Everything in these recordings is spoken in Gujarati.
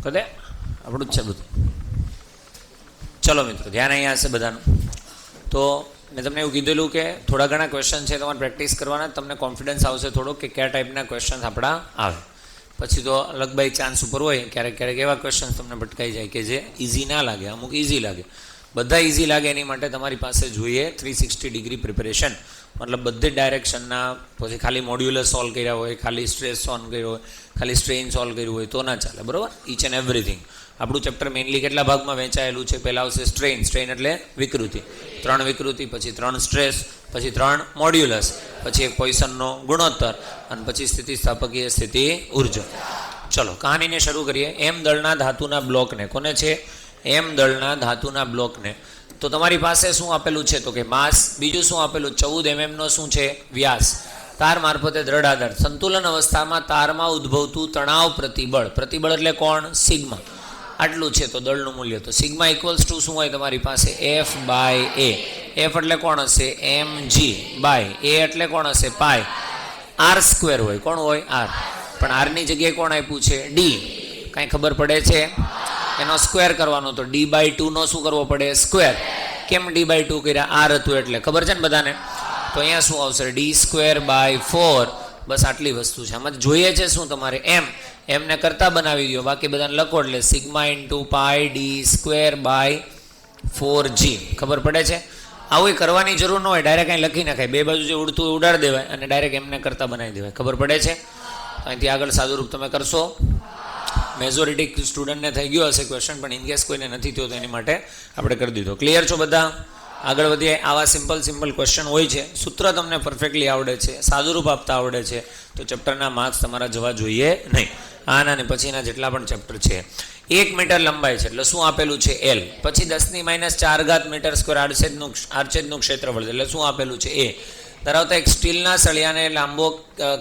કદે આપણું જ છે બધું. ચલો મિત્રો, ધ્યાન અહીંયા હશે બધાનું. તો મેં તમને એવું કીધેલું કે થોડા ઘણા ક્વેશ્ચન છે તમારે પ્રેક્ટિસ કરવાના, તમને કોન્ફિડન્સ આવશે થોડો કે કયા ટાઈપના ક્વેશ્ચન આપણા આવે. પછી તો અલગ બાય ચાન્સ ઉપર હોય, ક્યારેક ક્યારેક એવા ક્વેશ્ચન તમને ભટકાઈ જાય કે જે ઇઝી ના લાગે, અમુક ઇઝી લાગે. બધા ઇઝી લાગે એની માટે તમારી પાસે જોઈએ 360 ડિગ્રી પ્રિપેરેશન. મતલબ બધી ડાયરેક્શનના, પછી ખાલી મોડ્યુલર સોલ્વ કર્યા હોય, ખાલી સ્ટ્રેસ સોલ્વ કર્યો હોય, ખાલી સ્ટ્રેઇન સોલ્વ કર્યું હોય તો ના ચાલે, બરાબર. Each and everything. આપણું ચેપ્ટર મેઇનલી કેટલા ભાગમાં વહેંચાયેલું છે? પહેલાં આવશે સ્ટ્રેઇન. સ્ટ્રેઇન એટલે વિકૃતિ, 3 વિકૃતિ, પછી 3 સ્ટ્રેસ, પછી 3 મોડ્યુલસ, પછી એક પોઈસનનો ગુણોત્તર, અને પછી સ્થિતિસ્થાપકીય સ્થિતિ ઉર્જા. ચલો કહાનીને શરૂ કરીએ. એમ દળના ધાતુના બ્લોકને, કોને છે? એમ દળના ધાતુના બ્લોકને. તો તમારી પાસે શું આપેલું છે? તો કે માસ. બીજું શું આપેલું? 14 mm નો શું છે? વ્યાસ. તાર મારફતે દ્રઢ આધાર. સંતુલન અવસ્થામાં તારમાં ઉદ્ભવતું તણાવ પ્રતિબળ. પ્રતિબળ એટલે કોણ? સિગ્મા. આટલું છે તો દળનું મૂલ્ય તો સિગ્મા ઇક્વલ્સ ટુ શું હોય તમારી પાસે? F by A. એફ એટલે કોણ હશે? એમ જી બાય એ એટલે કોણ હશે? પાય. આર સ્ક્વેર હોય. કોણ હોય? આર. પણ આરની જગ્યાએ કોણ આપ્યું છે? ડી. કાંઈ ખબર પડે છે? એનો સ્ક્વેર કરવાનો, તો ડી બાય 2 નો શું કરવો પડે? સ્ક્વેર. કેમ ડી બાય 2 કર્યા? આર હતું એટલે. ખબર છે ને બધાને? તો અહીંયા શું આવશે? D square by 4. બસ આટલી વસ્તુ છે. આમાં જોઈએ છે શું તમારે? એમને કરતા બનાવી દો, બાકી બધાને લખો એટલે sigma into pi d square by 4g. ખબર પડે છે? આવું કરવાની જરૂર ન હોય, ડાયરેક્ટ અહીં લખી નાખાય. બે બાજુ જે ઉડતું ઉડાડી દેવાય અને ડાયરેક્ટ એમને કરતા બનાવી દેવાય. ખબર પડે છે? અહીંથી આગળ સાદુરૂપ તમે કરશો. મેજોરિટી સ્ટુડન્ટને થઈ ગયો હશે ક્વેશ્ચન, પણ ઇનકેસ કોઈને નથી થયો તો એની માટે આપણે કરી દીધો. ક્લિયર છો બધા? આગળ વધીએ. આવા સિમ્પલ ક્વેશ્ચન હોય છે, સૂત્ર તમને પરફેક્ટલી આવડે છે, સાદુરૂપ આપતા આવડે છે, તો ચેપ્ટરના માર્ક્સ તમારા જવા જોઈએ નહીં. આના અને પછીના જેટલા પણ ચેપ્ટર છે. 1 મીટર લંબાઈ છે એટલે શું આપેલું છે? એલ. પછી 10⁻⁴ મીટર સ્ક્વેર આડછેદનું ક્ષેત્રફળ છે એટલે શું આપેલું છે? એ. ધરાવતા એક સ્ટીલના સળિયાને લાંબો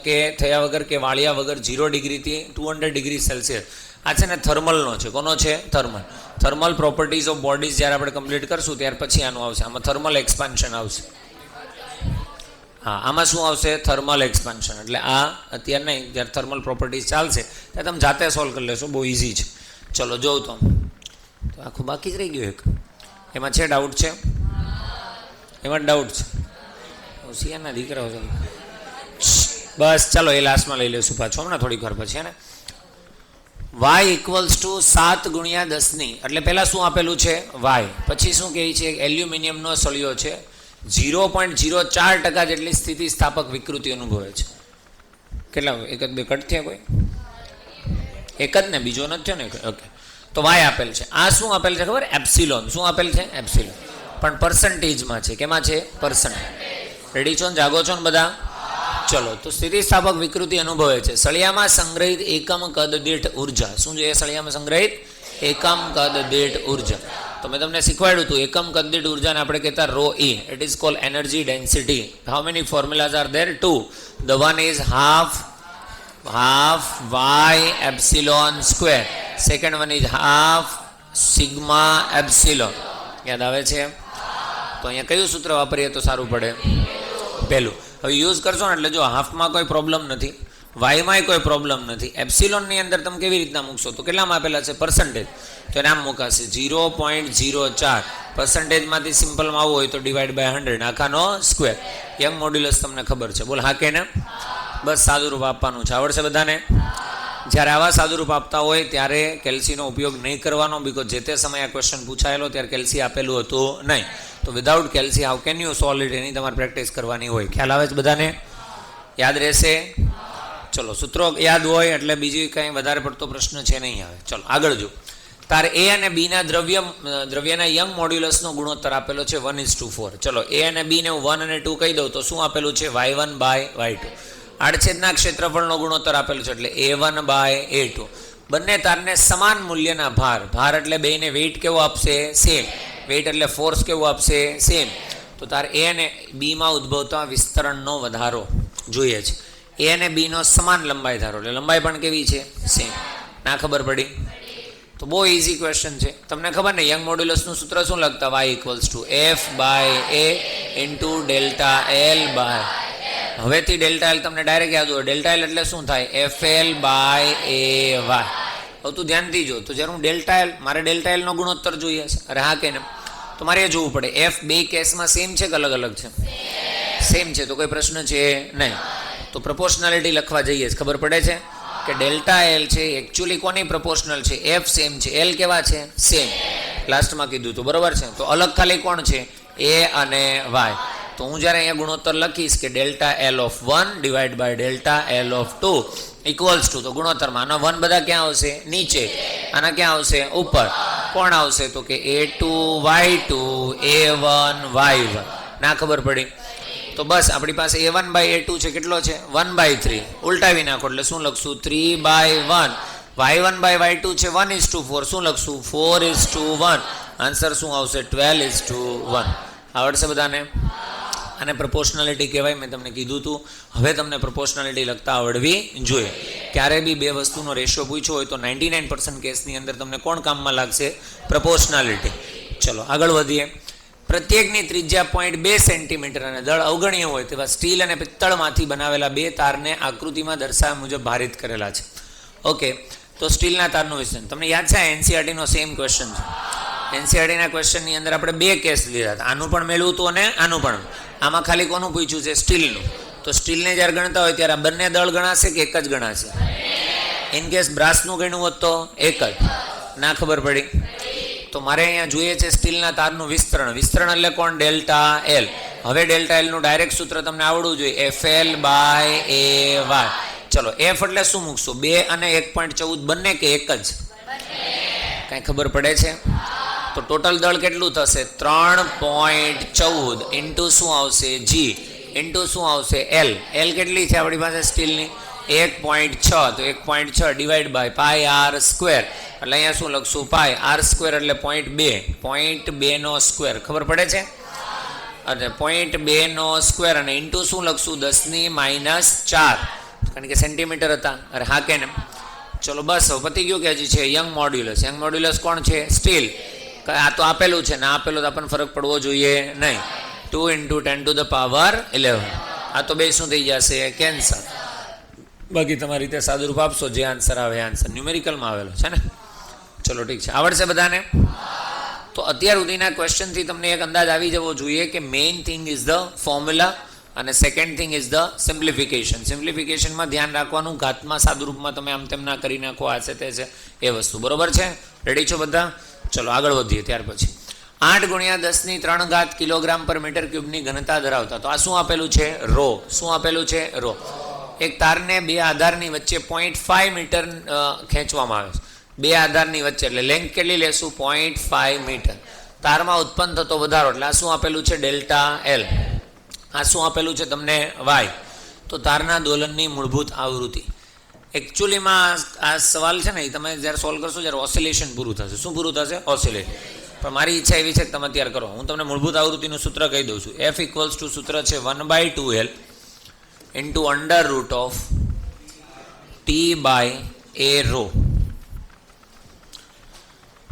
કે થયા વગર કે વાળિયા વગર 0 ડિગ્રીથી 200 ડિગ્રી સેલ્સિયસ. આ છે ને થર્મલનો છે. કોનો છે? Thermal. Thermal properties of bodies જ્યારે આપણે કમ્પ્લીટ કરશું ત્યાર પછી આનું આવશે. આમાં થર્મલ એક્સપાન્શન આવશે. હા, આમાં શું આવશે? Thermal expansion. એટલે આ અત્યારે નહીં, જ્યારે થર્મલ પ્રોપર્ટીઝ ચાલશે ત્યારે તમે જાતે સોલ્વ કરી લેશો. બહુ ઇઝી છે. ચલો જોઉં તો આખું બાકી જ રહી ગયું એક. એમાં છે ડાઉટ છે? એમાં ડાઉટ છે? હોશિયારના દીકરાઓ છે. બસ ચાલો એ લાસ્ટમાં લઈ લઈશું પાછું હમણાં થોડીક વાર પછી. ને y ઇક્વલ્સ ટુ 7 × 10 એટલે પહેલાં શું આપેલું છે? y. પછી શું કહે છે? એલ્યુમિનિયમનો સળિયો છે, 0.04% જેટલી સ્થિતિસ્થાપક વિકૃતિ અનુભવે છે. કેટલા? એક જ બે કટ થયા? કોઈ એક જ ને? બીજો નથી થયો ને? ઓકે. તો y આપેલ છે. આ શું આપેલ છે ખબર? એપ્સિલોન. શું આપેલ છે? એપ્સિલોન. પણ પર્સન્ટેજમાં છે. કેમાં છે? પર્સન્ટેજ. રેડી છો ને? જાગો છો ને બધા? ચલો, તો સ્થિતિસ્થાપક વિકૃતિ અનુભવે છે. સળિયામાં સંગ્રહિત એકમ કદ દીઠ ઉર્જા. શું જોઈએ? સળિયામાં સંગ્રહિત એકમ કદ દીઠ ઉર્જા. તો મેં તમને શીખવાડ્યું હતું એકમ કદ દીઠ ઉર્જાને આપણે કહેતા ρe. It is called energy density. How many formulas are there? 2. The one is half y epsilon square. Second one is half sigma epsilon. યાદ આવે છે? તો અહીંયા કયું સૂત્ર વાપરીએ તો સારું પડે? પહેલું. હવે યુઝ કરશો ને એટલે જો હાફમાં કોઈ પ્રોબ્લેમ નથી, વાયમાંય કોઈ પ્રોબ્લેમ નથી, એપ્સિલોનની અંદર તમે કેવી રીતના મૂકશો? તો કેટલામાં આપેલા છે? પર્સન્ટેજ. તો એને આમ મૂકાશે 0.04. પર્સન્ટેજમાંથી સિમ્પલમાં આવવું હોય તો ડિવાઈડ બાય 100, આખાનો સ્ક્વેર. યંગ મોડ્યુલસ તમને ખબર છે? બોલ હા કે ને? બસ સાદુરૂપ આપવાનું છે. આવડશે બધાને? જ્યારે આવા સાદુરૂપ આપતા હોય ત્યારે કેલ્સીનો ઉપયોગ નહીં કરવાનો, બિકોઝ જે તે સમયે આ ક્વેશ્ચન પૂછાયેલો ત્યારે કેલ્સી આપેલું હતું નહીં. તો વિધાઉટ કેલ્સી how can you solve it? એની તમારે પ્રેક્ટિસ કરવાની હોય. ખ્યાલ આવે છે બધાને? યાદ રહેશે? ચલો, સૂત્રો યાદ હોય એટલે બીજી કંઈ વધારે પડતો પ્રશ્ન છે નહીં આવે. ચલો આગળ જો. તારે એ અને બીના દ્રવ્યના યંગ મોડ્યુલસનો ગુણોત્તર આપેલો છે 1:4. ચલો, એ અને બીને હું 1 અને 2 કહી દઉં તો શું આપેલું છે? y1 by y2. આડછેદના ક્ષેત્રફળનો ગુણોત્તર આપેલું છે એટલે a1 બાય a2. બંને તારને સમાન મૂલ્યના ભાર એટલે બેને વેઇટ કેવો આપશે? સેમ. વેઇટ એટલે ફોર્સ કેવું આપશે? સેમ. તો તાર એ અને બીમાં ઉદ્ભવતા વિસ્તરણનો વધારો જોઈએ છે. એ અને બીનો સમાન લંબાઈ ધારો એટલે લંબાઈ પણ કેવી છે? સેમ. ના ખબર પડી? તો બહુ ઇઝી ક્વેશ્ચન છે. તમને ખબર ને યંગ મોડ્યુલસનું સૂત્ર શું લખતા? y equals to f by a into delta L by. હવેથી ડેલ્ટા એલ તમને ડાયરેક્ટ યાદ હોય. ડેલ્ટા એલ એટલે શું થાય? fl by a y. હવે તું ધ્યાનથી જો, તો જ્યારે હું ડેલ્ટા એલ, મારે ડેલ્ટા એલનો ગુણોત્તર જોઈએ છે, અરે હા કે ને, તો મારે એ જોવું પડે એફ બે કેસમાં સેમ છે કે અલગ અલગ છે? સેમ છે, તો કોઈ પ્રશ્ન છે નહીં. તો પ્રપોર્શનાલિટી લખવા જઈએ, ખબર પડે છે કે ડેલ્ટા એલ છે એકચ્યુઅલી કોની પ્રપોર્શનલ છે? એફ સેમ છે, એલ કેવા છે? સેમ. લાસ્ટમાં કીધું તો બરાબર છે. તો અલગ ખાલી કોણ છે? એ અને વાય. તો હું જ્યારે અહીંયા ગુણોત્તર લખીશ કે delta L of 1 divide by delta L of 2 equals to, તો ગુણોત્તરમાં આના 1 બધા ક્યાં આવશે? નીચે. આના ક્યાં આવશે? ઉપર. કોણ આવશે? તો કે a2 y2 a1 y1. ના ખબર પડી? તો બસ આપણી પાસે a1 બાય a2 છે, કેટલો છે? 1/3. ઉલટાવી નાખો એટલે શું લખશું? 3/1. y1 બાય y2 છે 1:4. શું લખશું? 4:1. આન્સર શું આવશે? 12:1. આવડશે બધાને? આને પ્રપોર્શનાલિટી કહેવાય, મેં તમને કીધું હતું. હવે તમને પ્રપોર્શનાલિટી લખતા આવડવી જોઈએ. ક્યારે બી બે વસ્તુનો રેશિયો પૂછ્યો હોય તો 99% કેસની અંદર તમને કોણ કામમાં લાગશે? પ્રપોર્શનાલિટી. ચલો આગળ વધીએ. પ્રત્યેકની ત્રિજ્યા 0.2 સેન્ટીમીટર અને દળ અવગણ્ય હોય તેવા સ્ટીલ અને પિત્તળમાંથી બનાવેલા બે તારને આકૃતિમાં દર્શાવ્યા મુજબ ભારિત કરેલા છે. ઓકે, તો સ્ટીલના તારનું વિસ્તરણ તમને યાદ છે? એનસીઆરટીનો સેમ ક્વેશ્ચન છે. એનસીઆરટીના ક્વેશ્ચનની અંદર આપણે બે કેસ લીધા હતા, આનું પણ મેળવું હતું અને આનું પણ. આમાં ખાલી કોનું પૂછ્યું છે? સ્ટીલનું. તો સ્ટીલને જ્યારે ગણતા હોય ત્યારે આ બંને દળ ગણાશે કે એક જ ગણાશે? ઇન કેસ બ્રાસનું ગણ્યું હોત તો એક જ. ના ખબર પડી? તો મારે અહીંયા જોઈએ છે સ્ટીલના તારનું વિસ્તરણ. વિસ્તરણ એટલે કોણ? Delta L. હવે ડેલ્ટા એલનું ડાયરેક્ટ સૂત્ર તમને આવડવું જોઈએ, FL બાય એ વાય. ચલો, એફ એટલે શું મૂકશું? 2 અને 1.14 બંને કે એક જ? કાંઈ ખબર પડે છે? તો ટોટલ દળ કેટલું થશે? 3.14 ઇન્ટુ શું આવશે? જી ઇન્ટુ શું આવશે? એલ. એલ કેટલી છે આપણી પાસે સ્ટીલની? 1.6. તો 1.6 divide by pi r square. એટલે અહીંયા શું લખશું? પાઈ આર સ્ક્વેર એટલે 0.2 નો સ્ક્વેર. ખબર પડે છે? અને 0.2 નો સ્ક્વેર અને ઇન્ટુ શું લખશું? 10⁻⁴, કારણ કે સેન્ટીમીટર હતા. અરે હા કે ને? ચલો બસ હવે પતી ગયું કે હજી છે? Young modulus. યંગ મોડ્યુલસ કોણ છે? સ્ટીલ. આ તો આપેલું છે, ના આપેલું તો આપણને ફરક પડવો જોઈએ નહીં. 2 × 10⁻11. આ તો બે શું થઈ જશે? કેન્સર. બાકી તમારી રીતે સાદુરૂપ આપશો, જે આન્સર આવે એ આન્સર ન્યુમેરિકલમાં આવેલો છે ને. ચલો ઠીક છે, આવડશે બધાને? તો અત્યાર સુધીના ક્વેશ્ચનથી તમને એક અંદાજ આવી જવો જોઈએ કે main thing is the formula અને second thing is the simplification. સિમ્પ્લિફિકેશનમાં ધ્યાન રાખવાનું, ઘાતમાં સાદુરૂપમાં તમે આમ તેમ ના કરી નાખો, આ છે તે છે એ વસ્તુ. બરોબર છે? રેડી છો બધા? ચલો આગળ વધીએ. ત્યાર પછી 8 × 10³ કિલોગ્રામ પર મીટર ક્યુબની ઘનતા ધરાવતા, તો આ શું આપેલું છે? રો. શું આપેલું છે? રો. એક તારને બે આધારની વચ્ચે 0.5 મીટર ખેંચવામાં આવે છે. બે આધારની વચ્ચે એટલે લેન્થ કેટલી લેશું? 0.5 મીટર. તારમાં ઉત્પન્ન થતો વધારો એટલે આ શું આપેલું છે? Delta L. આ શું આપેલું છે તમને? વાય. તો તારના દોલનની મૂળભૂત આવૃત્તિ. એકચ્યુઅલીમાં આ સવાલ છે ને, એ તમે જ્યારે સોલ્વ કરશો જ્યારે ઓસિલેશન પૂરું થશે. શું પૂરું થશે? ઓસિલેશન. પણ મારી ઈચ્છા એવી છે કે તમે અત્યારે કરો. હું તમને મૂળભૂત આવૃત્તિનું સૂત્ર કહી દઉં છું. F = સૂત્ર છે 1/2L into √T by A rho.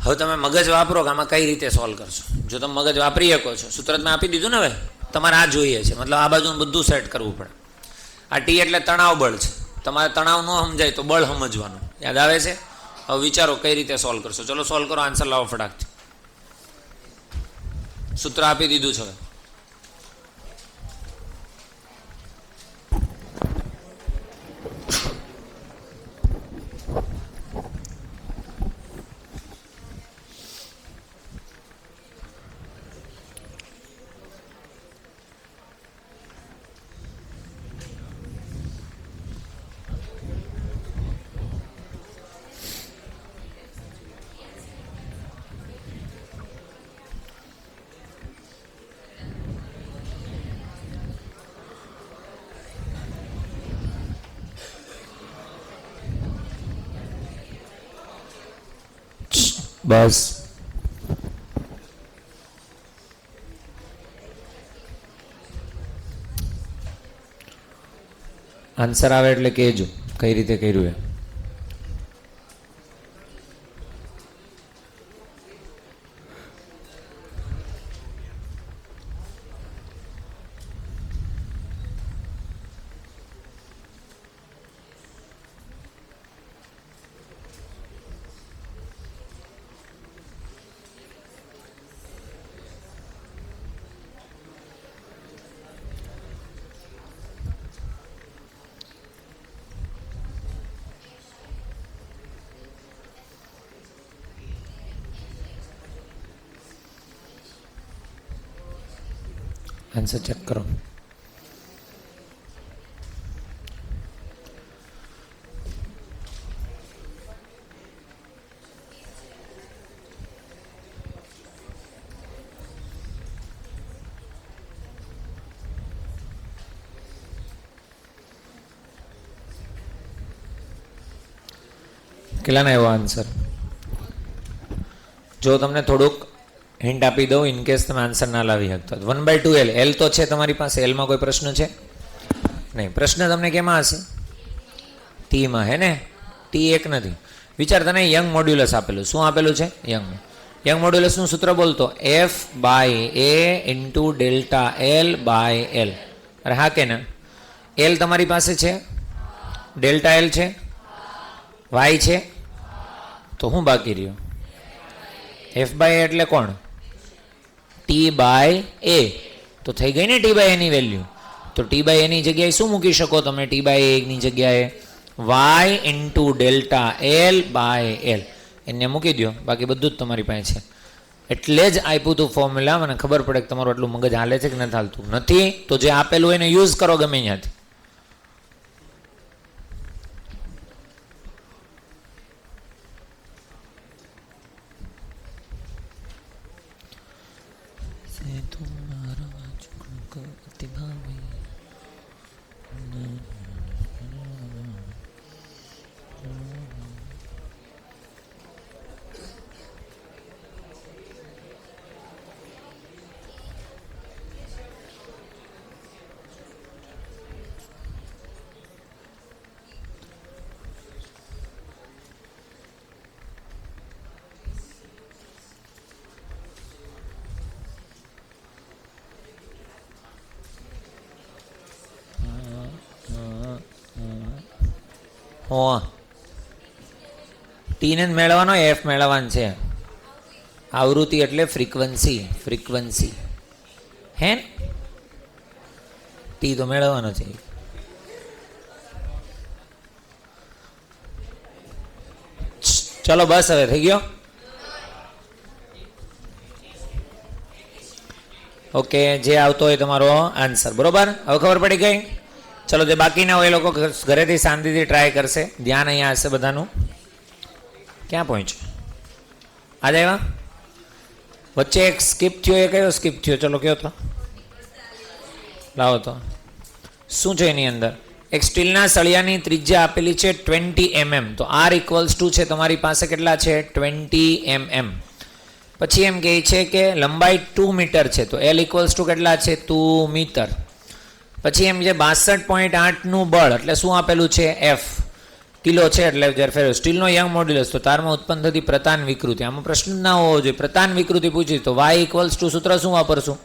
હવે તમે મગજ વાપરો કે આમાં કઈ રીતે સોલ્વ કરશો. જો તમે મગજ વાપરી શકો છો, સૂત્ર મેં આપી દીધું ને. હવે તમારે આ જોઈએ છે, મતલબ આ બાજુનું બધું સેટ કરવું પડે. આ ટી એટલે તણાવ બળ છે. તમારે તણાવ ન સમજાય તો બળ સમજવાનું. યાદ આવે છે? હવે વિચારો કઈ રીતે સોલ્વ કરશો. ચલો સોલ્વ કરો, આન્સર લાવો ફટાકથી. સૂત્ર આપી દીધું છે. બસ આન્સર આવે એટલે કહેજો કઈ રીતે કર્યું એ. આન્સર ચેક કરો. કેટલાના એવો આન્સર? જો તમને થોડુંક હિન્ટ આપી દઉં, ઇન કેસ તમે આન્સર ના લાવી શકતા, 1/2L. એલ તો છે તમારી પાસે, એલમાં કોઈ પ્રશ્ન છે નહીં. પ્રશ્ન તમને કેમાં હશે? ટીમાં, હે ને? ટી એક નથી. વિચાર, તને યંગ મોડ્યુલસ આપેલું. શું આપેલું છે? યંગ મોડ્યુલસનું સૂત્ર બોલતો F/A ઇન્ટુ ડેલ્ટા L/L. અરે હા કે ના? એલ તમારી પાસે છે, ડેલ્ટા એલ છે, વાય છે, તો હું બાકી રહ્યો? F/A એટલે કોણ? T/A. તો થઈ ગઈ ને T/A ની વેલ્યુ. તો T/A ની જગ્યાએ શું મૂકી શકો તમે? T/A ની જગ્યાએ y ઇન્ટુ ડેલ્ટા L/L એને મૂકી દો. બાકી બધું જ તમારી પાસે છે. એટલે જ આપ્યું હતું ફોર્મ્યુલા. મને ખબર પડે કે તમારું એટલું મગજ હાલે છે કે નથી હાલતું. નથી તો જે આપેલું એને યુઝ કરો ગમે ત્યાંથી. ટીને જ મેળવવાનો, એફ મેળવવાનું છે. આવૃત્તિ એટલે ફ્રીક્વન્સી હે ને? ટી તો મેળવવાનો છે. ચલો બસ, હવે થઈ ગયો. ઓકે, જે આવતો હોય તમારો આન્સર. બરોબર, હવે ખબર પડી ગઈ. ચલો, જે બાકીના હોય એ લોકો ઘરેથી શાંતિથી ટ્રાય કરશે. ધ્યાન અહીંયા હશે બધાનું. ક્યાં પહોંચ્યું? આજે એવા વચ્ચે એક સ્કીપ થયો. એ કયો સ્કીપ થયો? ચલો કયો તો લાવો. તો શું છે એની અંદર? એક સ્ટીલના સળિયાની ત્રિજ્યા આપેલી છે 20 mm. તો R = છે તમારી પાસે કેટલા છે? 20 mm. પછી એમ કહે છે કે લંબાઈ 2 મીટર છે. તો L = કેટલા છે? 2 મીટર. પછી એમ છે 62.8નું બળ, એટલે શું આપેલું છે? F કિલો છે. એટલે જ્યારે ફેરવો સ્ટીલનો યંગ મોડ્યુલસ, તો તારમાં ઉત્પન્ન થતી પ્રતાન વિકૃતિ. આમાં પ્રશ્ન ના હોવો જોઈએ. પ્રતાન વિકૃતિ પૂછી તો y = સૂત્ર શું વાપરશું?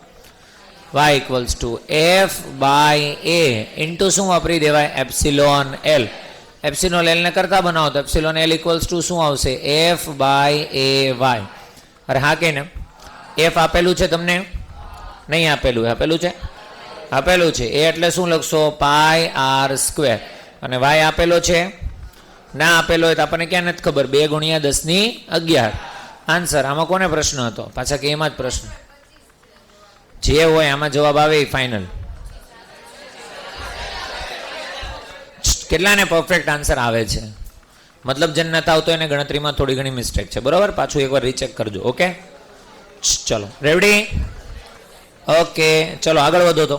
y = F/A ઇન્ટુ શું વાપરી દેવાય? Epsilon L. એપ્સિલોન L ને કરતા બનાવો તો એપ્સિલોન L = શું આવશે? F/A y. અરે હા કે ને? F આપેલું છે તમને? નહીં આપેલું? આપેલું છે. આપેલું છે. એ એટલે શું લખશો? πr². અને y આપેલો છે? ના આપેલો હોય તો આપણને ક્યાં નથી ખબર? 2 × 10⁻11 આન્સર. આમાં કોને પ્રશ્ન હતો? પાછા કે એમાં જ પ્રશ્ન જે હોય આમાં જવાબ આવે એ ફાઇનલ. કેટલાને પરફેક્ટ આન્સર આવે છે? મતલબ જેને નથી આવતો એને ગણતરીમાં થોડી ઘણી મિસ્ટેક છે. બરાબર, પાછું એકવાર રીચેક કરજો. ઓકે, ચલો રેડી? ઓકે, ચલો આગળ વધો. તો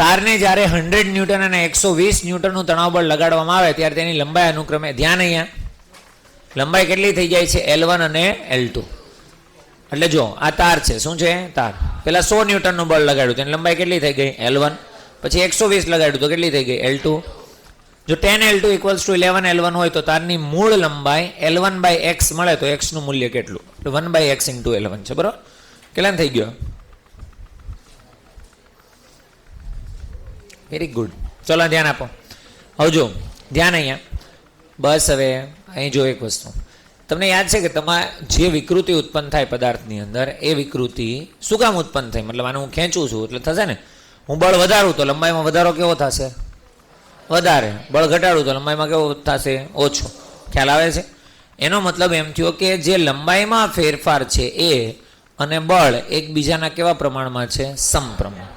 તારને જ્યારે 100 ન્યૂટન અને 120 ન્યૂટનનું તણાવ બળ લગાડવામાં આવે ત્યારે તેની લંબાઈ અનુક્રમે, ધ્યાન અહીંયા, લંબાઈ કેટલી થઈ જાય છે? L1 અને L2. એટલે જો આ તાર છે. શું છે? તાર. પેલા 100 ન્યૂટનનું બળ લગાડ્યું, તેની લંબાઈ કેટલી થઈ ગઈ? L1. પછી 120 લગાડ્યું તો કેટલી થઈ ગઈ? L2. જો 10L2 = 11L1 હોય તો તારની મૂળ લંબાઈ L1/x મળે તો x નું મૂલ્ય કેટલું? 1/x × L1 છે. બરાબર, કેટલા થઈ ગયો? Very good. ચલો ધ્યાન આપો. હવે જો ધ્યાન અહીંયા. બસ હવે અહીં જો એક વસ્તુ તમને યાદ છે કે તમારે જે વિકૃતિ ઉત્પન્ન થાય પદાર્થની અંદર, એ વિકૃતિ શું કામ ઉત્પન્ન થાય? મતલબ આને હું ખેંચું છું એટલે થશે ને. હું બળ વધારું તો લંબાઈમાં વધારો કેવો થશે? વધારે. બળ ઘટાડું તો લંબાઈમાં કેવો થશે? ઓછો. ખ્યાલ આવે છે? એનો મતલબ એમ થયો કે જે લંબાઈમાં ફેરફાર છે એ અને બળ એકબીજાના કેવા પ્રમાણમાં છે? સમપ્રમાણ.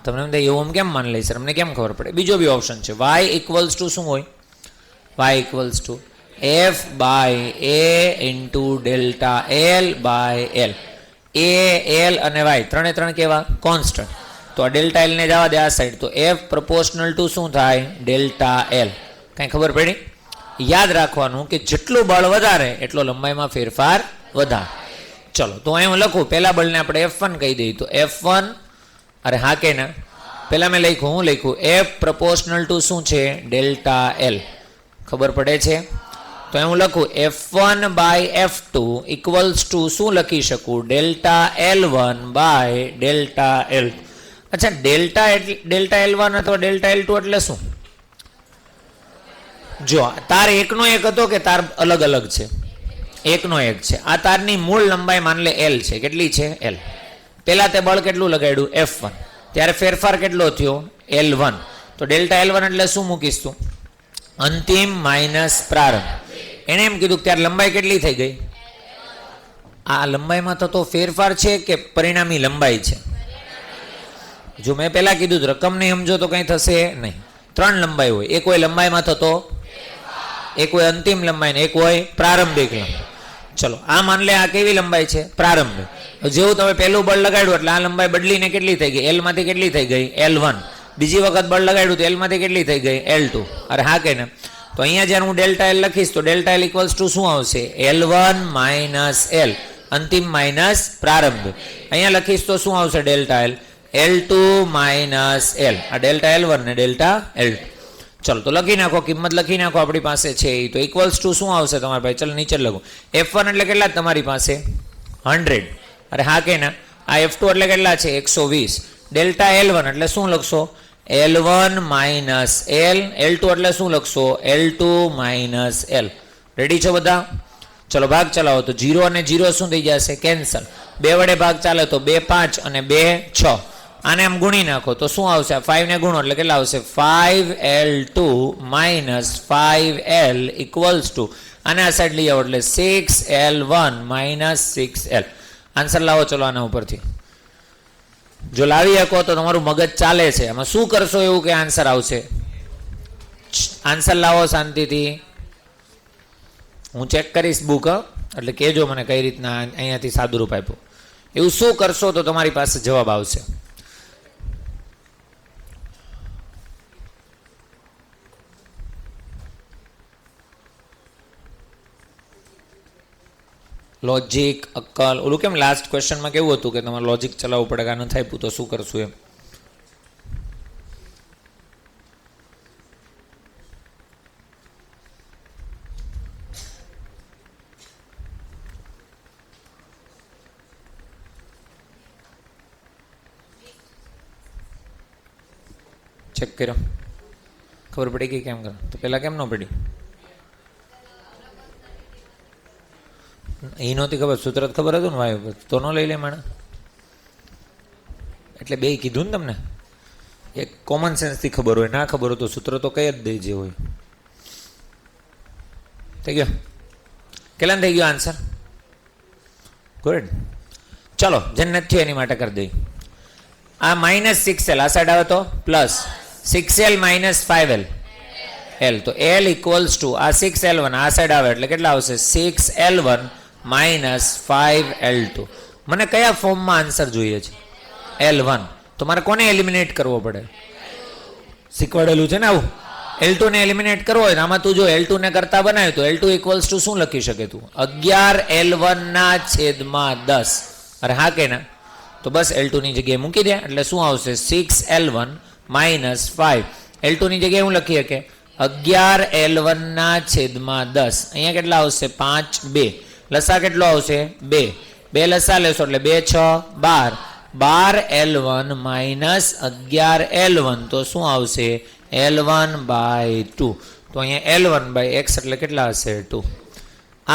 તમને એમ થાય એવું કેમ માની લઈ સર, અમને કેમ ખબર પડે? બીજો બી ઓપ્શન છે. વાય ઇક્વલ્સ ટુ શું હોય? Y equals to F by A into delta L by L. A, L અને વાય ત્રણે કેવા? કોન્સ્ટન્ટ. તો આ ડેલ્ટા એલ ને જવા દે આ સાઈડ, તો એફ પ્રપોર્શનલ ટુ શું થાય? Delta L. કાંઈ ખબર પડી? યાદ રાખવાનું કે જેટલું બળ વધારે એટલો લંબાઈમાં ફેરફાર વધારે. ચલો તો અહીં હું લખું, પહેલા બળને આપણે F1 કહી દઈએ, તો F1, અરે હા કે ના, પહેલા મેં લખ્યું, હું લખ્યું એફ પ્રપોર્શનલ ટુ શું છે? Delta L. ખબર પડે છે? તો હું લખું F1 by F2 equals to શું લખી શકું? Delta L1 by delta L. અચ્છા, ડેલ્ટા L1 અથવા ડેલ્ટા L2 એટલે શું? જો તાર એકનો એક હતો કે તાર અલગ અલગ છે? એકનો એક છે. આ તારની મૂળ લંબાઈ માન લે L છે. કેટલી છે? L. પહેલા તે બળ કેટલું લગાડ્યું? F1. ત્યારે ફેરફાર કેટલો થયો? L1. તો ડેલ્ટા L1 એટલે શું મૂકીશ તું? અંતિમ માઇનસ પ્રારંભ. એને એમ કીધું કે ત્યારે લંબાઈ કેટલી થઈ ગઈ? આ લંબાઈમાં થતો ફેરફાર છે કે પરિણામી લંબાઈ છે? જો મેં પહેલા કીધું રકમ નહીં સમજો તો કંઈ થશે નહીં. ત્રણ લંબાઈ હોય, એક હોય લંબાઈમાં થતો, એક હોય અંતિમ લંબાઈ ને એક હોય પ્રારંભિક લંબાઈ. ચલો આ માન લે આ કેવી લંબાઈ છે? પ્રારંભિક. જેવું તમે પહેલું બળ લગાડ્યું એટલે આ લંબાઈ બદલીને કેટલી થઈ ગઈ? L માંથી કેટલી થઈ ગઈ? L1. બીજી વખત બળ લગાડ્યું તો L માંથી કેટલી થઈ ગઈ? L2. અરે હા કે ને? તો અહીંયા જ્યારે હું ડેલ્ટા L લખીશ તો ડેલ્ટા L ઇક્વલ્સ ટુ શું આવશે? L1 માઇનસ L, અંતિમ માઇનસ પ્રારંભ. અહીંયા લખીશ તો શું આવશે? Delta L L2 minus L. આ ડેલ્ટા L1 ને ડેલ્ટા L2. ચલો તો લખી નાખો, કિંમત લખી નાખો આપણી પાસે છે એ. તો ઇક્વલ્સ ટુ શું આવશે તમારી પાસે? ચલો નીચે લખો. F1 એટલે કેટલા તમારી પાસે? 100. અરે હા કે ના? આ F2 એટલે કેટલા છે? 120. ડેલ્ટા L1 એટલે શું લખશો? L1 minus L. L2 એટલે શું લખશો? L2 minus L. રેડી છો બધા? ચલો ભાગ ચલાવો. તો 0 અને 0 શું થઈ જશે? કેન્સલ. 2 વડે ભાગ ચાલે તો 2 5 અને 2 6. આને આમ ગુણી નાખો તો શું આવશે? 5 ને ગુણો એટલે કેટલા આવશે? 5L2 minus 5L equals to, આને આ સાઈડ લઈ આવો એટલે 6L1 માઇનસ 6L. આન્સર લાવો ચલો આના ઉપરથી. જો લાવી શકો તો તમારું મગજ ચાલે છે. આમાં શું કરશો એવું કે આન્સર આવશે? આન્સર લાવો શાંતિથી. હું ચેક કરીશ બુક, એટલે કહેજો મને કઈ રીતના અહીંયાથી સાદુરૂપ આપ્યું. એવું શું કરશો તો તમારી પાસે જવાબ આવશે? લોજિક, અક્કલ. ઓલું કેમ લાસ્ટ ક્વેશ્ચનમાં કેવું હતું કે તમારે લોજિક ચલાવવું પડે, આ નથી આપ્યું તો શું કરશું એમ. ચેક કર્યો? ખબર પડી ગઈ કેમ કરો? તો પહેલાં કેમ ન પડી? એ નહોતી ખબર, સૂત્ર ખબર હતું ને વાયુ તો ન લઈ લે માણે. એટલે બે કીધું ને તમને, એક કોમન સેન્સથી ખબર હોય, ના ખબર હોય તો સૂત્ર તો કઈ જ દઈ જે હોય. થઈ ગયો? કેટલા થઈ ગયો આન્સર? ગુડ. ચલો જેને નથી એની માટે કરી દઈ. આ માઇનસ 6L આ સાઈડ આવે તો plus 6L minus 5L L. તો L ઇક્વલ્સ ટુ આ 6L1 આ સાઈડ આવે એટલે કેટલા આવશે? 6L1 minus 5L2. મને કયા ફોર્મમાં આન્સર જોઈએ છે? L1. તો મારે કોને એલિમિનેટ કરવો પડે? શીખવાડેલું છે ને આવું. L2 ને એલિમિનેટ કરવો હોય આમાં તું જો L2 ને કરતા બનાવ્યું તો L2 ઇક્વલ્સ ટુ શું લખી શકે તું? 11L1 ના છેદમાં 10. અરે હા કે ના? તો બસ L2 ની જગ્યાએ મૂકી દે એટલે શું આવશે? 6L1 minus 5. L2 ની જગ્યાએ હું લખી શકે? 11L1 ના છેદમાં 10. અહીંયા કેટલા આવશે? 5 2. લસા કેટલો આવશે? 2. 2 લસા લેશો એટલે 2 6 12. 12L1 માઇનસ 11L1 તો શું આવશે? L1 by 2. તો અહીંયા L1 બાય x એટલે કેટલા હશે? 2.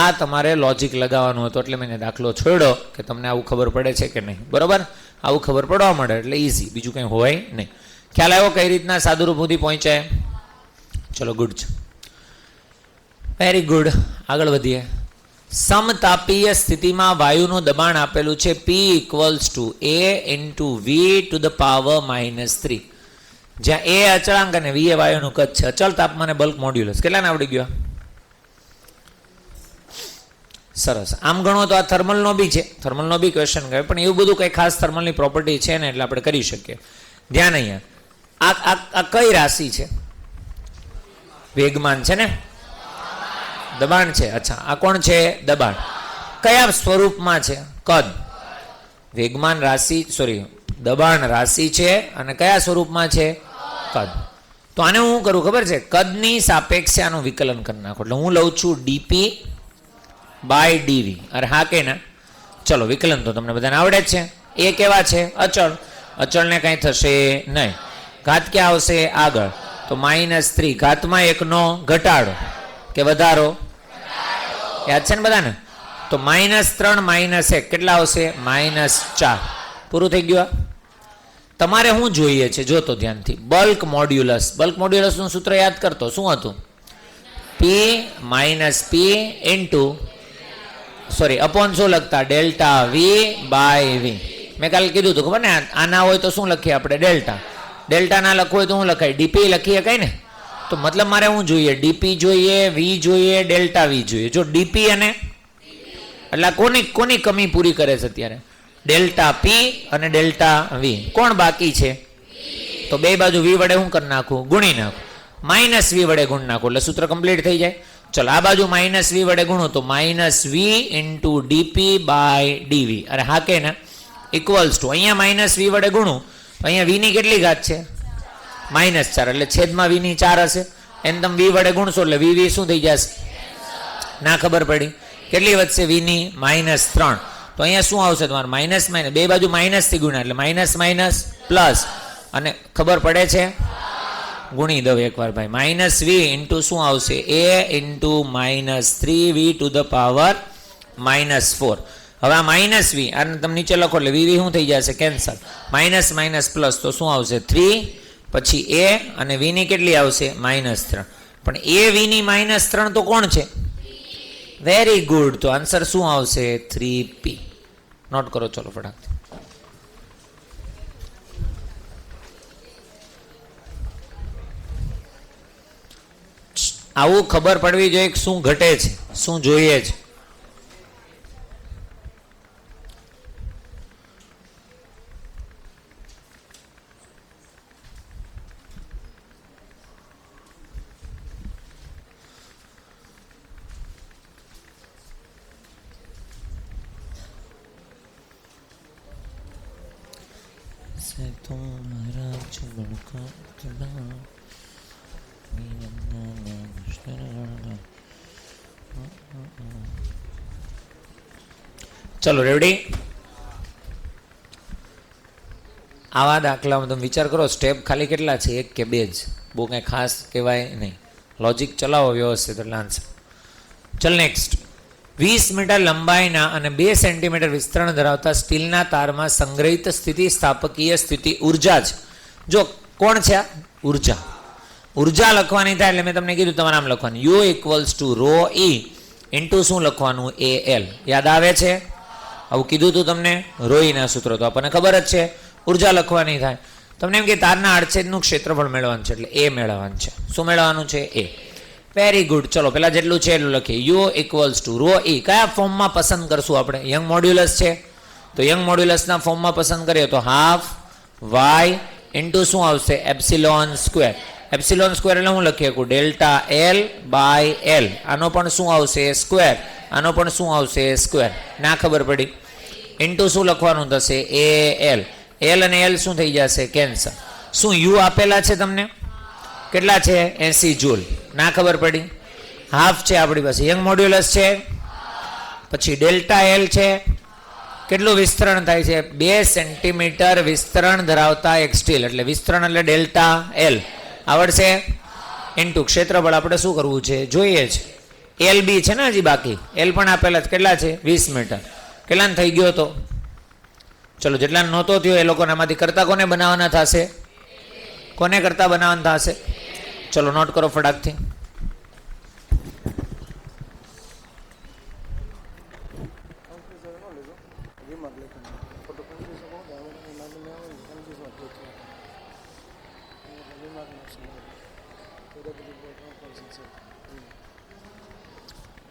આ તમારે લોજિક લગાવવાનું હતું એટલે મેં દાખલો છોડ્યો કે તમને આવું ખબર પડે છે કે નહીં. બરોબર? આવું ખબર પડવા મળે એટલે ઇઝી, બીજું કંઈ હોય નહીં. ખ્યાલ આવ્યો કઈ રીતના સાદુરૂપ સુધી પહોંચાય? ચલો ગુડ છે, વેરી ગુડ. આગળ વધીએ. સમતાપીય સ્થિતિમાં વાયુનું દબાણ આપેલું છે P = A × V ⁻³ જ્યાં A અચળાંક અને V એ વાયુનું કદ છે. અચળ તાપમાને બલ્ક મોડ્યુલસ કેટલાને આવડી ગયો? સરસ. આમ ગણો તો આ થર્મલનો બી છે, થર્મલનો બી ક્વેશ્ચન કહે, પણ એવું બધું કંઈ ખાસ થર્મલની પ્રોપર્ટી છે ને એટલે આપણે કરી શકીએ. ધ્યાન અહીંયા આ કઈ રાશિ છે? વેગમાન છે ને, દબાણ છે. અચ્છા, આ કોણ છે? દબાણ. કયા સ્વરૂપમાં છે? કદ. વેગમાન રાશિ, સોરી, દબાણ રાશિ છે અને કયા સ્વરૂપમાં છે? કદ. તો આને હું કરું ખબર છે? કદની સાપેક્ષે આનું વિકલન કરી નાખો. એટલે હું લઉં છું dp/dv. અરે હા કે ના? ચલો, વિકલન તો તમને બધાને આવડે જ છે. એ કેવા છે? અચળ. અચળને કંઈ થશે નહીં. ઘાત ક્યાં આવશે? આગળ. તો -3. ઘાતમાં 1નો ઘટાડો કે વધારો? યાદ છે ને બધાને? તો -3 -1 કેટલા આવશે? -4. પૂરું થઈ ગયું. તમારે શું જોઈએ છે? જો તો ધ્યાનથી. Bulk modulus. બલ્ક મોડ્યુલસનું સૂત્ર યાદ કરતો શું હતું? P - P અપોન શું લખતા? ΔV/V. મેં કાલે કીધું હતું ખબર ને? આના હોય તો શું લખીએ આપણે? ડેલ્ટા. ડેલ્ટા ના લખવું હોય તો શું લખાય? DP લખીએ કઈ ને? તો મતલબ મારે શું જોઈએ? DP જોઈએ, V જોઈએ, ΔV જોઈએ. જો DP અને એટલે કોની કમી પૂરી કરે છે અત્યારે? ΔP અને ΔV. કોણ બાકી છે? તો બે બાજુ V વડે શું કરી નાખું? ગુણી નાખું. -V વડે ગુણ નાખું એટલે સૂત્ર કમ્પ્લીટ થઈ જાય. ચલો, આ બાજુ -V વડે ગુણો તો -V × dp/dv. અરે હા કે ના? = અહીંયા -V વડે ગુણું તો અહીંયા V ની કેટલી ઘાત છે? -4. એટલે છેદમાં V ની 4 હશે. એમ તમે V વડે ગુણશો એટલે VV શું થઈ જશે? ના ખબર પડી. કેટલી વધશે? V ની -3. તો અહીંયા શું આવશે તમારે? માઇનસ બે બાજુ માઇનસથી ગુણ્યા એટલે -+ અને ખબર પડે છે? ગુણી દઉં એકવાર ભાઈ. -V × શું આવશે? A × -3V⁴. હવે આ -V આને તમે નીચે લખો એટલે VV શું થઈ જશે? કેન્સલ. -- તો શું આવશે? 3 પછી A અને V ની કેટલી આવશે? -3. પણ A V ની -3 તો કોણ છે? Very good. તો આન્સર શું આવશે? 3P. નોટ કરો. ચલો ફટાફટ. આવું ખબર પડવી જોઈએ કે શું ઘટે છે, શું જોઈએ છે. ચલો રેડી. આવા દાખલામાં તમે વિચાર કરો, સ્ટેપ ખાલી કેટલા છે? 1 કે 2 જ. બહુ કંઈ ખાસ કહેવાય નહીં. લોજિક ચલાવો વ્યવસ્થિત એટલે આન્સર. ચલ નેક્સ્ટ. 20 મીટર લંબાઈના અને 2 સેન્ટીમીટર વિસ્તરણ ધરાવતા સ્ટીલના તારમાં સંગ્રહિત સ્થિતિસ્થાપકીય સ્થિતિ ઉર્જા છે. જો કોણ છે આ? ઉર્જા. ઉર્જા લખવાની થાય એટલે મેં તમને કીધું તમારે આમ લખવાનું. U = ρE × શું લખવાનું? AL. યાદ આવે છે? આવું કીધું હતું તમને. રોઈના સૂત્ર તો આપણને ખબર જ છે. ઉર્જા લખવાની થાય. તમને એમ કે તારના આડછેદનું ક્ષેત્રફળ મેળવવાનું છે એટલે A મેળવવાનું છે. શું મેળવવાનું છે? A. Very good. ચલો પેલા જેટલું છે એટલું લખીએ. U = ρE કયા ફોર્મમાં પસંદ કરશું આપણે? યંગ મોડ્યુલસ છે તો યંગ મોડ્યુલસના ફોર્મમાં પસંદ કરીએ તો ½ y × શું આવશે? ε². ε² એટલે હું લખી શકું? ΔL/L. આનો પણ શું આવશે? સ્ક્વેર. આનો પણ શું આવશે? સ્ક્વેર. ના ખબર પડી. ઇન્ટુ શું લખવાનું થશે? AL. L અને L શું થઈ જશે? કેન્સલ. શું U આપેલા છે તમને? કેટલા છે? 80 જૂલ. ના ખબર પડી. હાફ છે આપણી પાસે. યંગ મોડ્યુલસ છે. પછી ΔL છે. કેટલું વિસ્તરણ થાય છે? 2 સેન્ટીમીટર વિસ્તરણ ધરાવતા એક સ્ટીલ. એટલે વિસ્તરણ એટલે ΔL. આવડશે? ઇન્ટુ ક્ષેત્રફળ આપણે શું કરવું છે? જોઈએ છે. LB છે ને હજી બાકી. L પણ આપેલા કેટલા છે? 20 મીટર. કેટલાને થઈ ગયો તો? ચલો જેટલા નહોતો થયો એ લોકોને આમાંથી કરતા કોને બનાવવાના થશે? કોને કરતા બનાવવાના થશે? ચલો નોટ કરો ફટાકથી.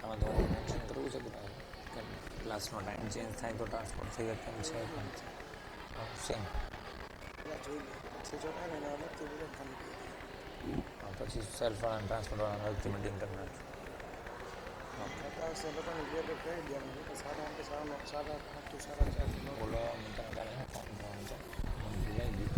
આમાં તમારે મેન્શન કરવું છે કે ક્લાસનો ટાઈમ ચેન્જ થાય તો ટ્રાન્સપોર્ટ થઈ જાય કેમ છે સેમ પછી સેલ્ફવાળાને ટ્રાન્સપોર્ટવાળાને અલગથી મિટિંગ કરી નાખજો. બોલો હું તને કાલે ફોન કરવાનું છે મને ભૂલાઈ ગયું.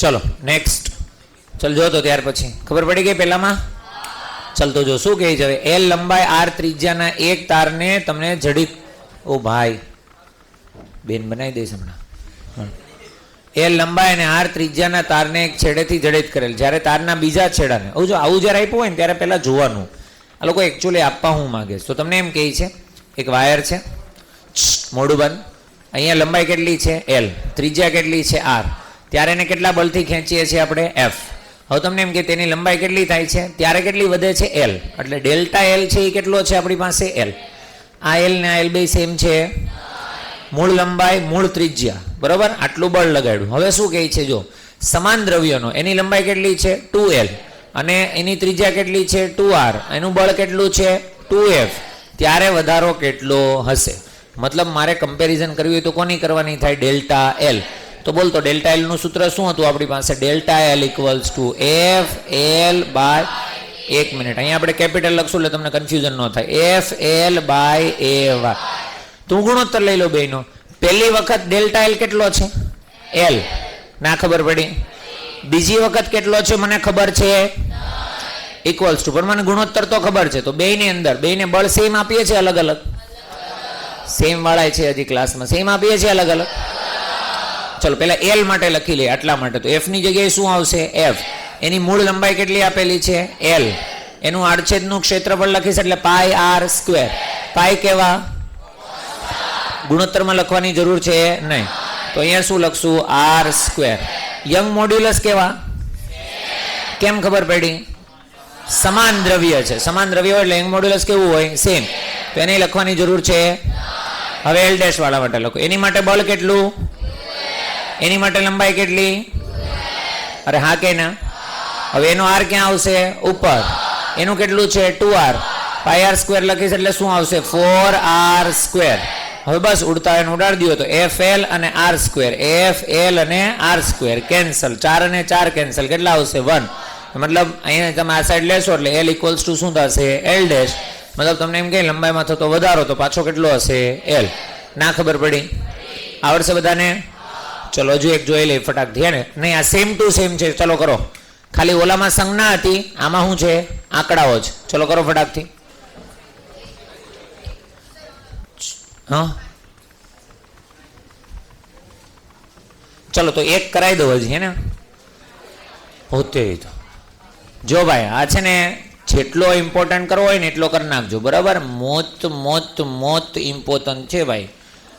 ચલો નેક્સ્ટ. ચલ જો તો ત્યાર પછી ખબર પડી ગઈ પહેલામાં. ચલ તો જો શું કહે છે હવે. એલ લંબાઈ આર ત્રિજ્યાના એક તારને તમને જડિત ઓ ભાઈ બેન બનાવી દઈશ હમણાં. એલ લંબાઈ અને આર ત્રિજ્યાના તારને એક છેડેથી જડિત કરેલ. જ્યારે તારના બીજા છેડાને જો આવું જ્યારે આપ્યું હોય ને ત્યારે પહેલા જોવાનું. આ લોકો એકચ્યુઅલી આપવા હું માંગે છે તો તમને એમ કહે છે એક વાયર છે મોડું બંધ. અહીંયા લંબાઈ કેટલી છે એલ, ત્રિજ્યા કેટલી છે આર. ત્યારે એને કેટલા બળથી ખેંચીએ છીએ આપણે એફ. હવે તમને એમ કે તેની લંબાઈ કેટલી થાય છે ત્યારે કેટલી વધે છે એલ. એટલે ડેલ્ટા એલ છે એ કેટલો છે આપણી પાસે એલ. આ એલ ને આ એલ બે સેમ છે. મૂળ લંબાઈ મૂળ ત્રિજ્યા બરાબર. આટલું બળ લગાડ્યું. હવે શું કહે છે જો સમાન દ્રવ્યનો એની લંબાઈ કેટલી છે 2l અને એની ત્રિજ્યા કેટલી છે 2r. એનું બળ કેટલું છે 2f. ત્યારે વધારો કેટલો હશે. મતલબ મારે કમ્પેરિઝન કરવી હોય તો કોની કરવાની થાય ડેલ્ટા એલ. તો બોલતો ડેલ્ટા એલ નું સૂત્ર શું હતું આપણી પાસે. Delta L equals to F L by એક મિનિટ અહીંયા આપણે કેપિટલ લખશું એટલે તમને કન્ફ્યુઝન ન થાય. F L by A Y. તું ગુણોત્તર લઈ લો બેનો. પહેલી વખત ડેલ્ટા એલ કેટલો છે એલ ના ખબર પડી. બીજી વખત કેટલો છે મને ખબર છે ઇક્વલ્સ ટુ પણ મને ગુણોત્તર તો ખબર છે. તો બેયની અંદર બેયને બળ સેમ આપીએ છીએ અલગ અલગ. સેમ વાળા છે હજી ક્લાસમાં સેમ આપીએ છીએ અલગ અલગ. ચલો પહેલા એલ માટે લખી લઈએ. આટલા માટે તો એફ ની જગ્યાએ શું આવશે એફ. એની મૂળ લંબાઈ કેટલી આપેલી છે એલ. એનું આડછેદનું ક્ષેત્રફળ લખીશ એટલે પાઈ આર સ્ક્વેર. પાઈ કેવા ગુણોત્તરમાં લખવાની જરૂર છે નહીં. તો અહીંયા શું લખશું આર સ્ક્વેર. યંગ મોડ્યુલસ કેવા કેમ ખબર પડી. સમાન દ્રવ્ય છે. સમાન દ્રવ્ય હોય એટલે યંગ મોડ્યુલસ કેવું હોય સેમ. તો એને લખવાની જરૂર છે. હવે એલ ડેશ વાળા માટે લખો. એની માટે બળ કેટલું એની માટે લંબાઈ કેટલી અરે હા કે ના. હવે એનો આર ક્યાં આવશે ઉપર. એનું કેટલું છે 2r. પાઈ આર સ્ક્વેર લખીશ એટલે શું આવશે 4r સ્ક્વેર. હવે બસ ઉડતા એને ઉડાડી દો તો એફ એલ અને આર સ્ક્વેર. એફ એલ અને આર સ્ક્વેર કેન્સલ. 4 અને 4 કેન્સલ. કેટલા આવશે 1. મતલબ અહીંયા તમે આ સાઈડ લેશો એટલે એલ ઇક્વલ્સ ટુ શું થશે એલ ડેશ. મતલબ તમને એમ કે લંબાઈમાં થતો વધારો તો પાછો કેટલો હશે એલ. ના ખબર પડી. આવડશે બધાને. ચલો હજુ એક જોઈ લઈએ ફટાકથી. હે ને નહીં આ સેમ ટુ સેમ છે. ચલો કરો. ખાલી ઓલામાં સંજ્ઞા હતી આમાં શું છે આંકડાઓ જ. ચલો કરો ફટાકથી. હા ચલો તો એક કરાવી દો હજી. હે ને હોતે તો જો ભાઈ આ છે ને જેટલો ઇમ્પોર્ટન્ટ કરવો હોય ને એટલો કરી નાખજો બરાબર. મોત ઇમ્પોર્ટન્ટ છે ભાઈ.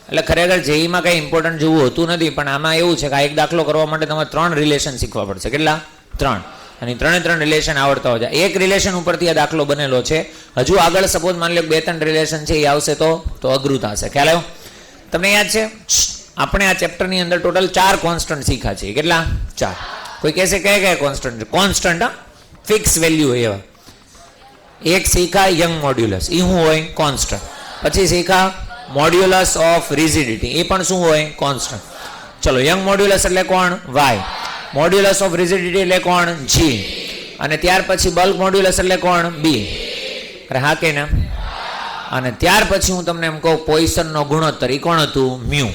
એટલે ખરેખર જેઈમાં કંઈ ઇમ્પોર્ટન્ટ જેવું હોતું નથી પણ આમાં એવું છે કે આ એક દાખલો કરવા માટે તમારે 3 રિલેશન શીખવા પડશે. કેટલા 3. અને ત્રણ રિલેશન આવડતા હોય. એક રિલેશન ઉપરથી આ દાખલો બનેલો છે. હજુ આગળ સપોઝ માની લો 2-3 રિલેશન છે એ આવશે તો અઘરું થશે. ખ્યાલ આવ્યો? તમને યાદ છે આપણે આ ચેપ્ટરની અંદર ટોટલ 4 કોન્સ્ટન્ટ શીખ્યા છે. કેટલા? 4. કોઈ કહેશે કયા કોન્સ્ટન્ટ છે? કોન્સ્ટન્ટ, હા, ફિક્સ વેલ્યુ હોય એવા. એક શીખા યંગ મોડ્યુલસ, એ શું હોય? કોન્સ્ટન્ટ. પછી શીખા મોડ્યુલસ ઓફ રિજિડિટી, એ પણ શું હોય? કોન્સ્ટન્ટ. ચલો, યંગ મોડ્યુલસ એટલે કોણ? વાય. મોડ્યુલસ ઓફ રિજિડિટી એટલે કોણ? જી. અને ત્યાર પછી બલ્ક મોડ્યુલસ એટલે કોણ? બી. અરે હા કે ના? અને ત્યાર પછી હું તમને એમ કહું પોઈસનનો ગુણોત્તર, એ કોણ હતું? મ્યુ.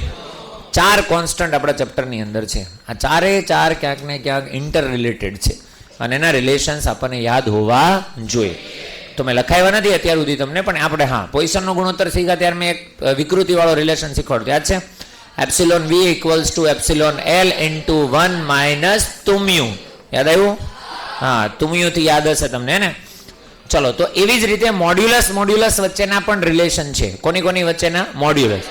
4 કોન્સ્ટન્ટ આપણા ચેપ્ટરની અંદર છે. આ 4 ક્યાંક ને ક્યાંક ઇન્ટર રિલેટેડ છે અને એના રિલેશન્સ આપણને યાદ હોવા જોઈએ. તો મેં લખાવ્યા નથી અત્યાર સુધી તમને, પણ આપણે હા પોઈસનનો ગુણોત્તર શીખ્યા ત્યારે મેં એક વિકૃતિવાળો રિલેશન શીખવાડ્યું, યાદ છે? Epsilon v equals to epsilon l into 1 minus તુમ્યુ. યાદ આવ્યું? હા, તુમ્યુથી યાદ હશે તમને ને. ચલો, તો એવી જ રીતે મોડ્યુલસ વચ્ચેના પણ રિલેશન છે. કોની વચ્ચેના? મોડ્યુલસ.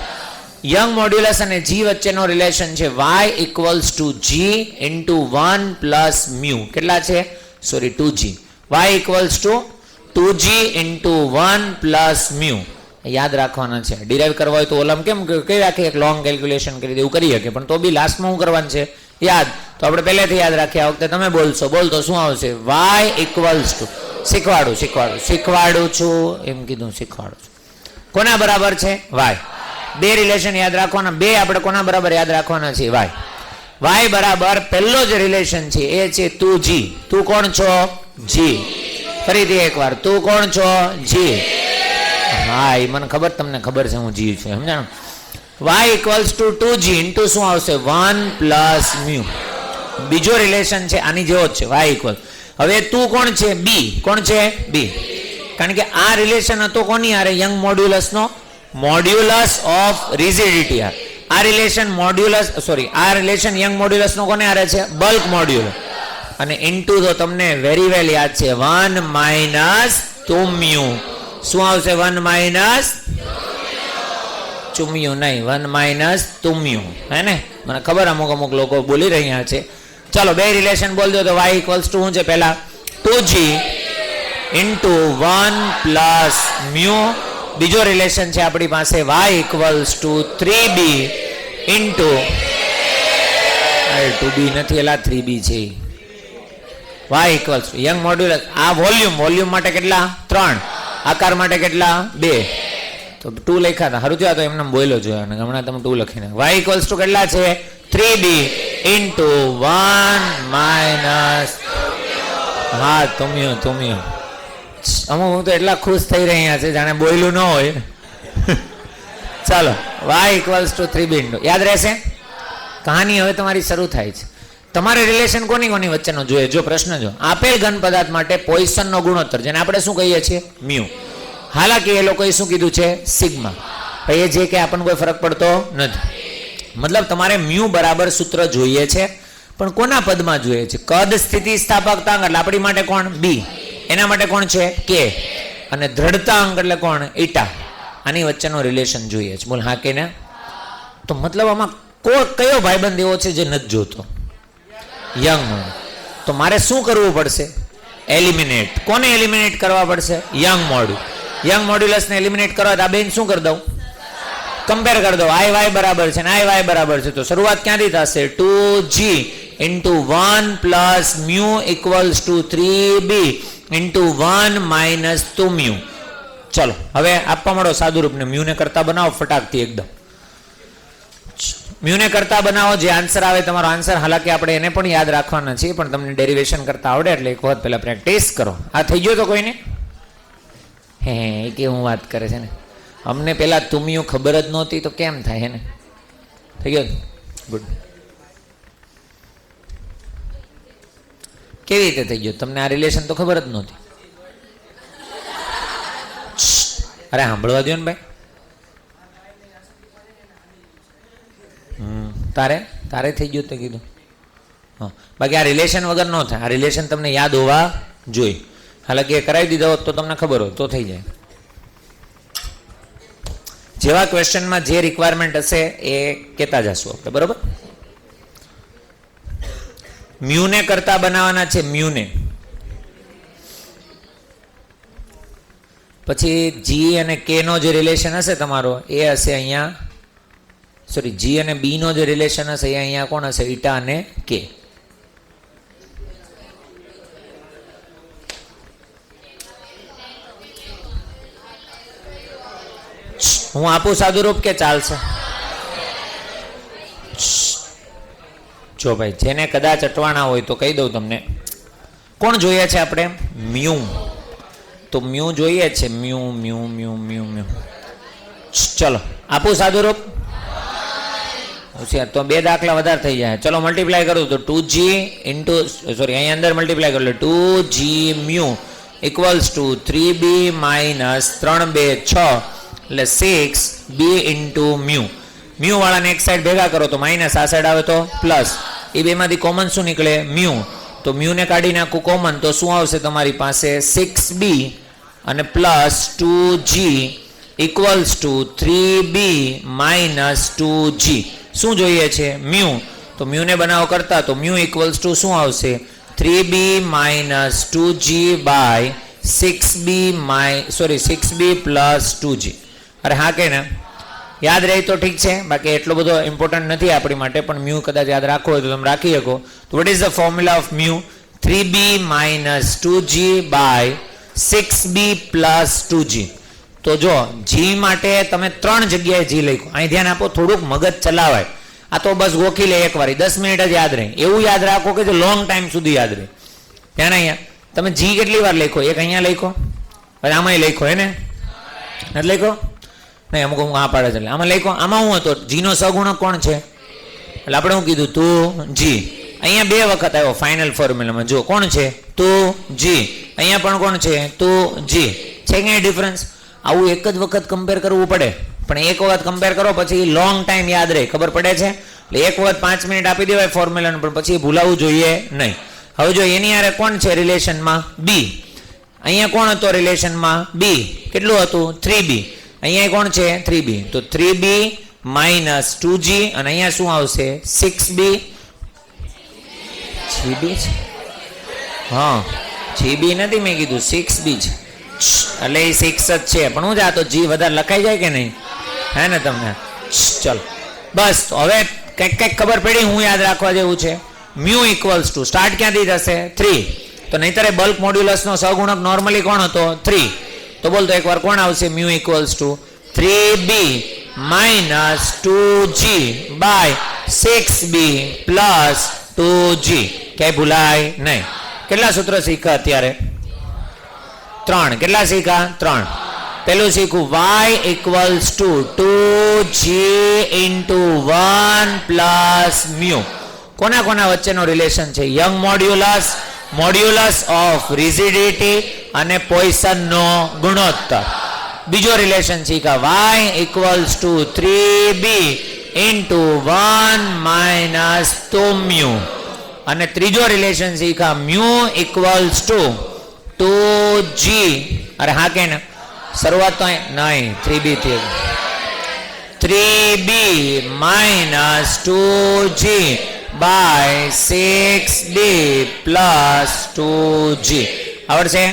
યંગ મોડ્યુલસ અને જી વચ્ચેનો રિલેશન છે y equals two g into 1 plus mu. કેટલા છે? Sorry, 2g. y equals two 2g into 1 plus mu. યાદ રાખવાના છે. ડિરાઈવ કરવા હોય તો ઓલમ કેમ કઈ રાખી એક લોંગ કેલ્ક્યુલેશન કરી દે એવું કરી શકે, પણ તો બી લાસ્ટમાં શું કરવાનું છે? યાદ. તો આપણે પહેલેથી યાદ રાખીએ. આ વખતે તમે બોલતો શું આવશે? y ઇક્વલ્સ ટુ, શીખવાડું છું એમ કીધું, શીખવાડું છું. કોના બરાબર છે? y. 2 રિલેશન યાદ રાખવાના. 2 આપણે કોના બરાબર યાદ રાખવાના છે? y બરાબર પહેલો જ રિલેશન છે એ છે તું જી. તું કોણ છો? જી. ફરીથી એકવાર, તું કોણ છો? જી. હા, એ મને ખબર, તમને ખબર છે હું જી છું, સમજાણું? y equals two 2g into શું આવશે? 1 પ્લસ મ્યુ. બીજો રિલેશન છે આની જેવો જ છે, y ઇક્વલ. હવે તું કોણ છે? બી. કોણ છે? બી. કારણ કે આ રિલેશન હતો કોની હારે? યંગ મોડ્યુલસનો. Modulus of rigidity. આ રિલેશન યંગ મોડ્યુલસનો કોને હારે છે? Bulk modulus. અને ઇન્ટુ તો તમને વેરી વેલ યાદ છે 1 માઇનસ તુમ્યુ. શું આવશે? 1 માઇનસ ચુમ્યુ નહીં, 1 માઇનસ તુમ્યુ. હે ને? મને ખબર અમુક લોકો બોલી રહ્યા છે. ચલો, 2 રિલેશન બોલ દો તો y ઇક્વલ્સ ટુ શું છે? પહેલા 2g ઇન્ટુ 1 પ્લસ મ્યુ. બીજો રિલેશન છે આપણી પાસે y equals to 3b into 2b નથી એલા 3b છે. y equals young modulus. આ વોલ્યુમ માટે કેટલા? 3. આકાર માટે કેટલા? 2. તો 2 લખ્યા હતા. સારું થયું તો એમને બોલ્યો જોઈએ અને હમણાં તમે 2 લખીને. y ઇક્વલ્સ ટુ કેટલા છે? 3b ઇન્ટુ 1 માઇનસ, હા, તુમ્યુ. અમુક તો એટલા ખુશ થઈ રહ્યા છે જાણે બોયલું ન હોય. ચાલો, y equals to 3b into, યાદ રહેશે? કહાની હવે તમારી શરૂ થાય છે. તમારે રિલેશન કોની વચ્ચેનો જોઈએ? જો પ્રશ્ન જો આપેલ ઘન પદાર્થ માટે પોઈસનનો ગુણોત્તર, જેને આપણે શું કહીએ છીએ? મ્યુ. હાલાકી એ લોકોએ શું કીધું છે? સિગ્મા. એ જે કે આપણને કોઈ ફરક પડતો નથી. મતલબ તમારે મ્યુ બરાબર સૂત્ર જોઈએ છે, પણ કોના પદમાં જોઈએ છે? કદ, સ્થિતિ, સ્થાપકતાંક એટલે આપણી માટે કોણ? બી. એના માટે કોણ છે? કે. અને દ્રઢતાંક એટલે કોણ? ઈટા. આની વચ્ચેનો રિલેશન જોઈએ છે. બોલ હા કે ના? તો મતલબ આમાં કયો ભાઈબંધ એવો છે જે નથી જોતો? યંગ. તો મારે શું કરવું પડશે? એલિમિનેટ. કોને એલિમિનેટ કરવા પડશે? યંગ મોડ્યુલસને એલિમિનેટ કરવા. આ બેન શું કરી દઉં? કમ્પેર કરી દો. y બરાબર છે ને y બરાબર છે. તો શરૂઆત ક્યાંથી થશે? 2g into 1 plus mu equals to 3b into 1 minus 2 mu. ચલો, હવે આપવા મળો સાદું રૂપને. મ્યુને કરતા બનાવો ફટાકથી એકદમ. મ્યુને કરતા બનાવો, જે આન્સર આવે તમારો આન્સર. હાલાકી આપણે એને પણ યાદ રાખવાના છીએ, પણ તમને ડેરિવેશન કરતા આવડે એટલે એક વખત પહેલા પ્રેક્ટિસ કરો. આ થઈ ગયો તો કોઈને? હે, કેવું વાત કરે છે ને. અમને પેલા તુમ્યુ ખબર જ નહોતી તો કેમ થાય? હે ને? થઈ ગયો? ગુડ. કેવી રીતે થઈ ગયો? તમને આ રિલેશન તો ખબર જ નહોતી. અરે સાંભળવા દો ને ભાઈ. તારે થઈ ગયું તે કીધું. હા, બાકી આ રિલેશન વગર ન થાય. આ રિલેશન તમને યાદ હોવા જોઈએ. હાલાકી એ કરાવી દીધા હોત તો તમને ખબર હોય તો થઈ જાય. જેવા ક્વેશ્ચનમાં જે રિક્વાયરમેન્ટ હશે એ કહેતા જશું આપણે, બરોબર? મ્યુને કરતા બનાવવાના છે. મ્યુને પછી જી અને કે નો જે રિલેશન હશે તમારો એ હશે અહીંયા, સોરી જી અને બી નો જે રિલેશન હશે એ અહીંયા કોણ હશે? ઈટા અને કે. હું આપું સાદુરૂપ કે ચાલશે? જો ભાઈ જેને કદાચ અટવાણા હોય તો કહી દઉં તમને. કોણ જોઈએ છે આપણે? મ્યુ. તો મ્યુ જોઈએ છે, mu mu mu mu mu. ચલો આપું સાદુરૂપ? તો બે દાખલા વધારે થઈ જાય. ચલો મલ્ટીપ્લાય કરું તો 2g ઇન્ટુ, સોરી અહીંયા અંદર મલ્ટીપ્લાય કરું એટલે 2g mu equals to 3b minus 3 2 6 એટલે 6b ઇન્ટુ મ્યુ. મ્યુ વાળાને એક સાઈડ ભેગા કરો તો માઇનસ, આ સાઈડ આવે તો પ્લસ. એ બેમાંથી કોમન શું નીકળે? મ્યુ. તો મ્યુને કાઢી નાખું કોમન તો શું આવશે તમારી પાસે? 6b અને plus 2g equals to 3b minus 2g. શું જોઈએ છે? મ્યુ. તો મ્યુને બનાવો કરતા તો મ્યુ ઇક્વલ્સ ટુ શું આવશે? 3b minus 2g by 6b plus 2g. અરે હા કે ને? યાદ રહે તો ઠીક છે, બાકી એટલો બધો ઇમ્પોર્ટન્ટ નથી આપણી માટે, પણ મ્યુ કદાચ યાદ રાખવો હોય તો તમે રાખી શકો. તો what is the formula of mu? 3b minus 2g by 6b plus 2g. તો જો જી માટે તમે 3 જગ્યાએ જી લખો. અહીં ધ્યાન આપો, થોડુંક મગજ ચલાવાય. આ તો બસ ગોખી લે એક વાર, 10 મિનિટ જ યાદ રહે. એવું યાદ રાખો કે જે લોંગ ટાઈમ સુધી યાદ રહે. ધ્યાન અહીંયા તમે જી કેટલી વાર લખો? એક અહીંયા લખો, પછી આમાંય લખો, હે ને? નથી લખો? નહીં, અમુક અમુક આ પાડે છે એટલે આમાં લખો. આમાં શું હતો? જીનો સગુણક કોણ છે? એટલે આપણે શું કીધું? તું જી. અહીંયા 2 વખત આવ્યો ફાઇનલ ફોર્મ્યુલામાં. જો કોણ છે? તું જી. અહીંયા પણ કોણ છે? તું જી. છે ક્યાંય ડિફરન્સ? આવું એક જ વખત કમ્પેર કરવું પડે, પણ એક વખત કમ્પેર કરો પછી લોંગ ટાઈમ યાદ રહે. ખબર પડે છે? એટલે એક વખત 5 મિનિટ આપી દેવાય ફોર્મ્યુલાને, પણ પછી ભૂલાવવું જોઈએ નહીં. હવે જો એની હારે કોણ છે રિલેશનમાં? બી. અહીંયા કોણ હતો રિલેશનમાં? બી. કેટલું હતું? 3b. અહીંયા કોણ છે? 3b. તો 3b માઇનસ 2g અને અહીંયા શું આવશે? 6b. gb છે? હા, gb નથી, મેં કીધું 6b છે. એટલે એ 6 જ છે, પણ હું જાતો જી વધારે લખાઈ જાય કે નહીં? હે ને તમને? ચલો બસ હવે કંઈક ખબર પડી. હું યાદ રાખવા જેવું છે. મ્યુ ઇક્વલ્સ ટુ સ્ટાર્ટ ક્યાંથી થશે? 3. તો નહીંતર બલ્ક મોડ્યુલસનો સહગુણક નોર્મલી કોણ હતો? 3. તો બોલ તો એકવાર કોણ આવશે? Mu equals to 3b minus 2g by 6b plus 2g. ક્યાંય ભૂલાય નહીં. કેટલા સૂત્ર શીખ્યા અત્યારે? 3. કેટલા શીખ્યા? 3. પેલું શીખું y equals two 2g into 1 plus mu. કોના કોના વચ્ચેનો રિલેશન છે? Young modulus, modulus of rigidity અને પોઇસનનો ગુણોત્તર. બીજો રિલેશન શીખ્યા y equals to 3b into 1 minus 2 mu. અને ત્રીજો રિલેશન શીખ્યા મ્યુ ઇક્વલ્સ ટુ 2g. અરે હા કે ને? શરૂઆત તો નહીં, 3b થી 3b minus 2g by 6b plus 2g. આવડશે?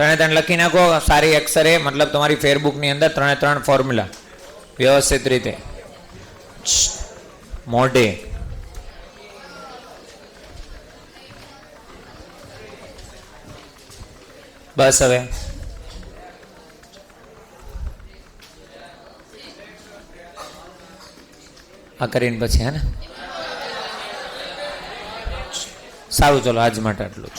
3 લખી નાખો સારી અક્ષરે, મતલબ તમારી ફેરબુકની અંદર 3 ફોર્મ્યુલા વ્યવસ્થિત રીતે મોઢે. બસ હવે આ કરીને પછી, હે ને? સારું, ચલો આજ માટે આટલું જ.